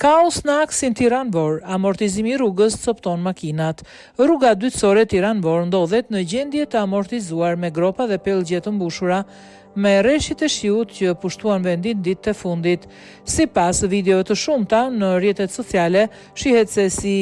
Kaos në aksin Tiranë-Vor, amortizimi i rrugës copton makinat. Rruga dytësore Tiranë-Vor ndodhet në gjendje të amortizuar me gropa dhe pellgje të mbushura me rreshit e shiut që pushtuan vendin ditët e fundit. Sipas videove të shumta në rrjetet sociale, shihet se si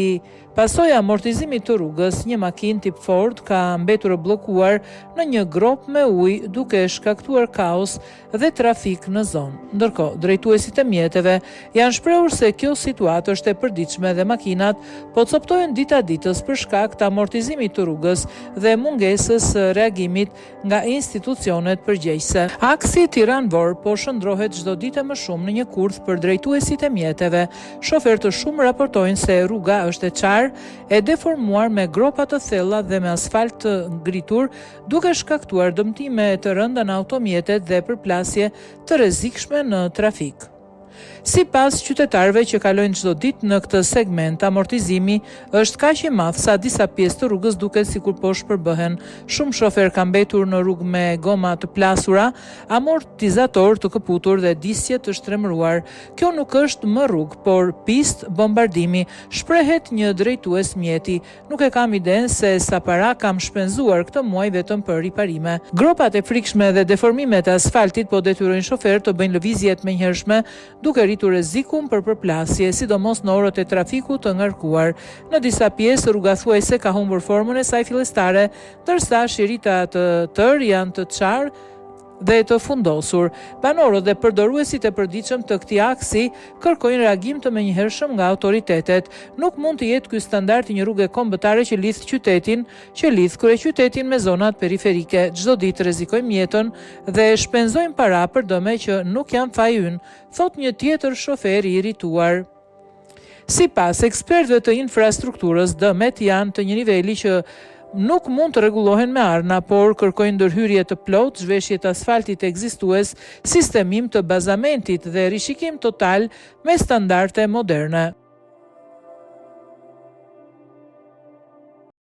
pasojë amortizimit të rrugës, një makinë tip Ford ka mbetur e bllokuar në një grop me ujë, duke shkaktuar kaos dhe trafik në zonë. Ndërkohë, drejtuesit e mjeteve janë shprehur se kjo situatë është e përditshme dhe makinat po coptojnë dita ditës për shkak të amortizimit të rrugës dhe mungesës së reagimit nga institucionet përgjegjëse. Aksi Tiranë-Vor po shndrohet çdo ditë më shumë në një kurth për drejtuesit e mjeteve. Shofertë shumë raportojnë se rruga është e qartë, e deformuar me gropa të thella dhe me asfalt të ngritur, duke shkaktuar dëmtime të rënda në automjetet dhe përplasje të rrezikshme në trafik. Sipas qytetarëve që kalojnë çdo ditë në këtë segment, amortizimi është kaq i madh sa disa pjesë të rrugës duket sikur po shpërbëhen. Shumë shoferë kanë mbetur në rrugë me goma të plasura, amortizator të kaputur dhe disje të shtremruar. Kjo nuk është më rrugë, por pistë bombardimi, shprehet një drejtues mjeti. Nuk e kam idenë se sa para kam shpenzuar këtë muaj vetëm për riparime. Gropat e frikshme dhe deformimet e asfaltit po detyrojnë shoferët të bëjnë lëvizjet menjëhershme, duke rritur rrezikun për përplasje, sidomos në orët e trafikut të ngarkuar. Në disa pjesë rruga thuajse ka humbur formën e saj fillestare, ndërsa shirita të tërë janë të çarë dhe të fundosur. Banorët dhe përdoruesit e përditshëm të këtij aksi kërkojnë reagim të menjëhershëm nga autoritetet. Nuk mund të jetë ky standard i një rruge kombëtare që lidh kryeqytetin me zonat periferike. Çdo ditë rrezikojmë jetën dhe shpenzojmë para për dëme që nuk janë faji ynë, thot një tjetër shofer i irrituar. Sipas ekspertëve të infrastrukturës, dëmet janë të një niveli që nuk mund të rregullohen me arna, por kërkojnë ndërhyrje të plotë, zhveshje të asfaltit ekzistues, sistemim të bazamentit dhe rishikim total me standarde moderne.